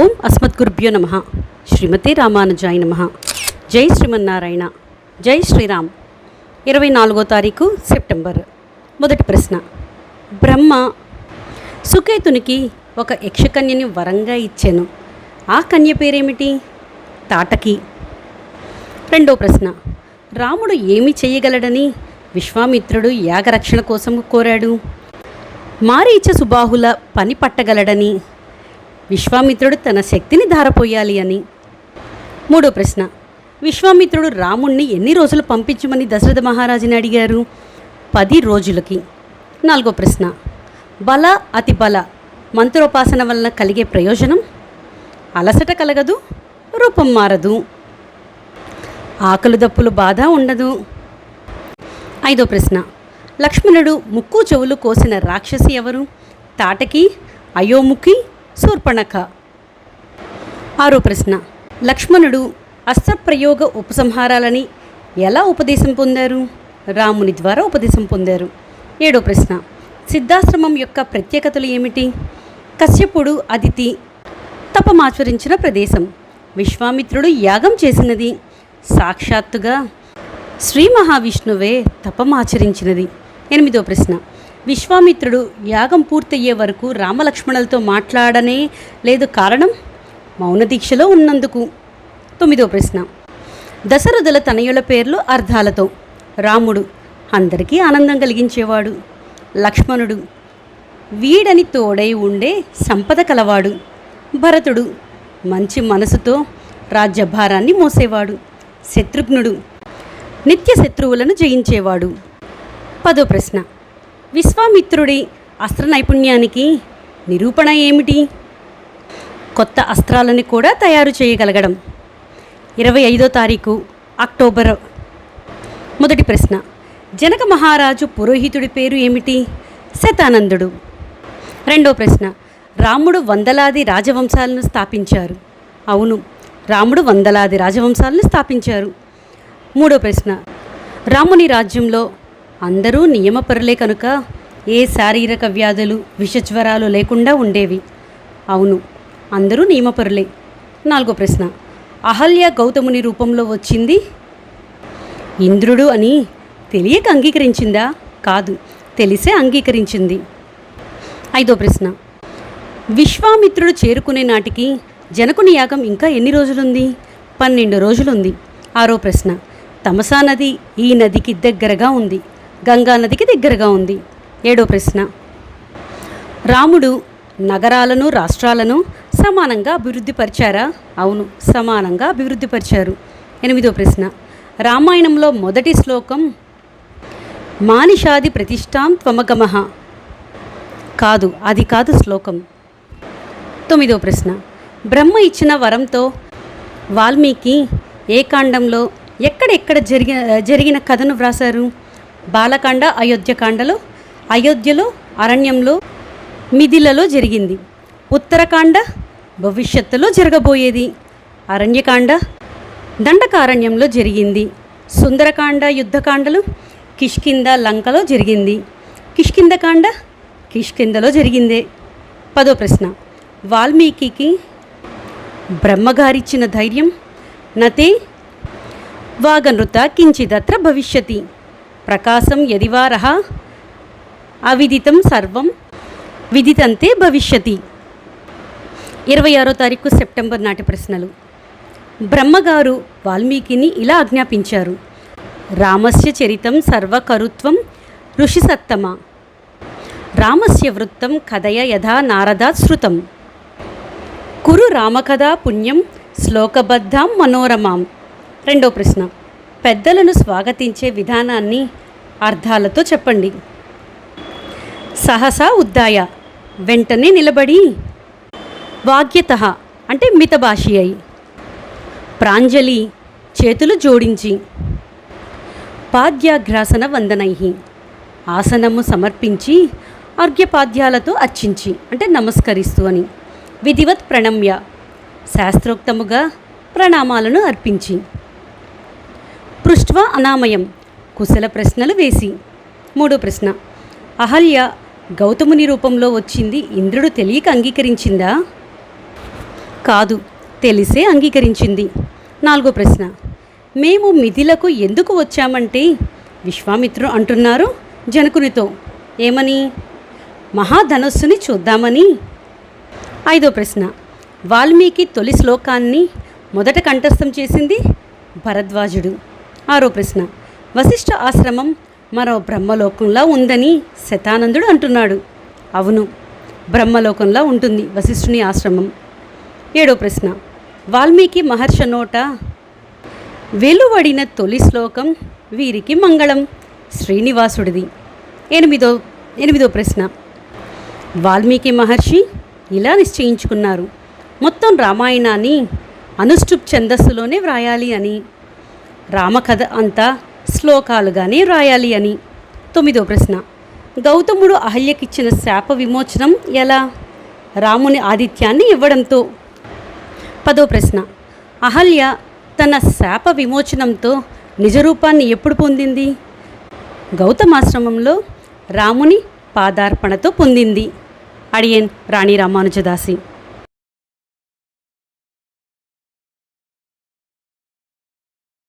ఓం అస్మద్గురుభ్యో నమః. శ్రీమతే రామానుజాయ నమః. జై శ్రీమన్నారాయణ. జై శ్రీరామ్. 24వ తారీఖు సెప్టెంబర్. మొదటి ప్రశ్న. బ్రహ్మ సుకేతునికి ఒక యక్షకన్యని వరంగా ఇచ్చాను. ఆ కన్య పేరేమిటి? తాటకి. రెండో ప్రశ్న. రాముడు ఏమి చేయగలడని విశ్వామిత్రుడు యాగరక్షణ కోసం కోరాడు? మారీచ సుబాహుల పని పట్టగలడని విశ్వామిత్రుడు తన శక్తిని ధారపోయాలి అని. మూడో ప్రశ్న. విశ్వామిత్రుడు రాముణ్ణి ఎన్ని రోజులు పంపించమని దశరథ మహారాజుని అడిగారు? 10 రోజులకి. నాలుగో ప్రశ్న. బల అతి బల మంత్రోపాసన వలన కలిగే ప్రయోజనం? అలసట కలగదు, రూపం మారదు, ఆకలి దప్పులు బాధ ఉండదు. ఐదో ప్రశ్న. లక్ష్మణుడు ముక్కు చెవులు కోసిన రాక్షసి ఎవరు? తాటకి, అయోముఖి, శూర్పణఖ. ఆరో ప్రశ్న. లక్ష్మణుడు అస్త్రప్రయోగ ఉపసంహారాలని ఎలా ఉపదేశం పొందారు? రాముని ద్వారా ఉపదేశం పొందారు. ఏడో ప్రశ్న. సిద్ధాశ్రమం యొక్క ప్రత్యేకతలు ఏమిటి? కశ్యపుడు అదితి తపమాచరించిన ప్రదేశం. విశ్వామిత్రుడు యాగం చేసినది. సాక్షాత్తుగా శ్రీ మహావిష్ణువే తపమాచరించినది. ఎనిమిదో ప్రశ్న. విశ్వామిత్రుడు యాగం పూర్తయ్యే వరకు రామలక్ష్మణులతో మాట్లాడనే లేదు. కారణం? మౌనదీక్షలో ఉన్నందుకు. తొమ్మిదో ప్రశ్న. దశరథుల తనయుల పేర్లు అర్థాలతో. రాముడు అందరికీ ఆనందం కలిగించేవాడు. లక్ష్మణుడు వీడని తోడై ఉండే సంపద కలవాడు. భరతుడు మంచి మనసుతో రాజ్యభారాన్ని మోసేవాడు. శత్రుఘ్నుడు నిత్య శత్రువులను జయించేవాడు. పదో ప్రశ్న. విశ్వామిత్రుడి అస్త్ర నైపుణ్యానికి నిరూపణ ఏమిటి? కొత్త అస్త్రాలను కూడా తయారు చేయగలగడం. 25వ తారీఖు అక్టోబర్. మొదటి ప్రశ్న. జనక మహారాజు పురోహితుడి పేరు ఏమిటి? శతానందుడు. రెండో ప్రశ్న. రాముడు వందలాది రాజవంశాలను స్థాపించారు. అవును, రాముడు వందలాది రాజవంశాలను స్థాపించారు. మూడో ప్రశ్న. రాముని రాజ్యంలో అందరూ నియమపరులే కనుక ఏ శారీరక వ్యాధులు విషజ్వరాలు లేకుండా ఉండేవి. అవును, అందరూ నియమపరులే. నాలుగో ప్రశ్న. అహల్య గౌతముని రూపంలో వచ్చింది. ఇంద్రుడు అని తెలియక అంగీకరించిందా? కాదు, తెలిసే అంగీకరించింది. ఐదో ప్రశ్న. విశ్వామిత్రుడు చేరుకునే నాటికి జనకుని యాగం ఇంకా ఎన్ని రోజులుంది? 12 రోజులుంది. ఆరో ప్రశ్న. తమసా నది ఈ నదికి దగ్గరగా ఉంది, గంగా నదికి దగ్గరగా ఉంది. ఏడో ప్రశ్న. రాముడు నగరాలను రాష్ట్రాలను సమానంగా అభివృద్ధిపరిచారా? అవును, సమానంగా అభివృద్ధిపరిచారు. ఎనిమిదో ప్రశ్న. రామాయణంలో మొదటి శ్లోకం మానిషాది ప్రతిష్టాం త్వమగమః. కాదు, అది కాదు శ్లోకం. తొమ్మిదో ప్రశ్న. బ్రహ్మ ఇచ్చిన వరంతో వాల్మీకి ఏ కాండంలో ఎక్కడెక్కడ జరిగిన కథను వ్రాసారు? బాలకాండ, అయోధ్యకాండలో, అయోధ్యలో, అరణ్యంలో, మిథిలలో జరిగింది. ఉత్తరకాండ భవిష్యత్తులో జరగబోయేది. అరణ్యకాండ దండకారణ్యంలో జరిగింది. సుందరకాండ యుద్ధకాండలు కిష్కింద లంకలో జరిగింది. కిష్కిందకాండ కిష్కిందలో జరిగిందే. పదో ప్రశ్న. వాల్మీకి బ్రహ్మగారిచ్చిన ధైర్యం నతే వాగనృత కించిదత్ర భవిష్యతి. ప్రకాశం యదివారః అవిదితం సర్వం విదితంతే భవిష్యతి. 26వ తారీఖు సెప్టెంబర్ నాటి ప్రశ్నలు. బ్రహ్మగారు వాల్మీకిని ఇలా ఆజ్ఞాపించారు. రామస్య చరితం సర్వకరుత్వం ఋషిసత్తమ. రామస్య వృత్తం కథయ యథా నారదాత్ శృతం. కురు రామకథా పుణ్యం శ్లోకబద్ధాం మనోరమాం. రెండో ప్రశ్న. పెద్దలను స్వాగతించే విధానాన్ని అర్థాలతో చెప్పండి. సహసా ఉద్దాయ వెంటనే నిలబడి, వాగ్యతః అంటే మితభాషి అయి, ప్రాంజలి చేతులు జోడించి, పాద్యాగ్రాసన వందనై ఆసనము సమర్పించి, అర్ఘ్యపాద్యాలతో అర్చించి అంటే నమస్కరిస్తూ అని, విధివత్ ప్రణమ్య శాస్త్రోక్తముగా ప్రణామాలను అర్పించి, పృష్ట్వా అనామయం కుశల ప్రశ్నలు వేసి. మూడో ప్రశ్న. అహల్య గౌతముని రూపంలో వచ్చింది ఇంద్రుడు తెలియక అంగీకరించిందా? కాదు, తెలిసే అంగీకరించింది. 4వ ప్రశ్న. మేము మిథిలకు ఎందుకు వచ్చామంటే విశ్వామిత్రుడు అంటున్నారు జనకునితో ఏమని? మహాధనుస్సుని చూద్దామని. 5వ ప్రశ్న. వాల్మీకి తొలి శ్లోకాన్ని మొదట కంఠస్థం చేసింది భరద్వాజుడు. 6వ ప్రశ్న. వశిష్ఠ ఆశ్రమం మరో బ్రహ్మలోకంలా ఉందని శతానందుడు అంటున్నాడు. అవును, బ్రహ్మలోకంలా ఉంటుంది వశిష్ఠుని ఆశ్రమం. 7వ ప్రశ్న. వాల్మీకి మహర్షి నోట వెలువడిన తొలి శ్లోకం వీరికి మంగళం శ్రీనివాసుడిది. 8వ ప్రశ్న. వాల్మీకి మహర్షి ఇలా నిశ్చయించుకున్నారు, మొత్తం రామాయణాన్ని అనుష్టుప్ ఛందస్సులోనే వ్రాయాలి అని, రామకథ అంతా శ్లోకాలుగానే వ్రాయాలి అని. 9వ ప్రశ్న. గౌతముడు అహల్యకిచ్చిన శాప విమోచనం ఎలా? రాముని ఆదిత్యాన్ని ఇవ్వడంతో. 10వ ప్రశ్న. అహల్య తన శాప విమోచనంతో నిజరూపాన్ని ఎప్పుడు పొందింది? గౌతమాశ్రమంలో రాముని పాదార్పణతో పొందింది. అడియన్ రాణి రామానుజదాసి.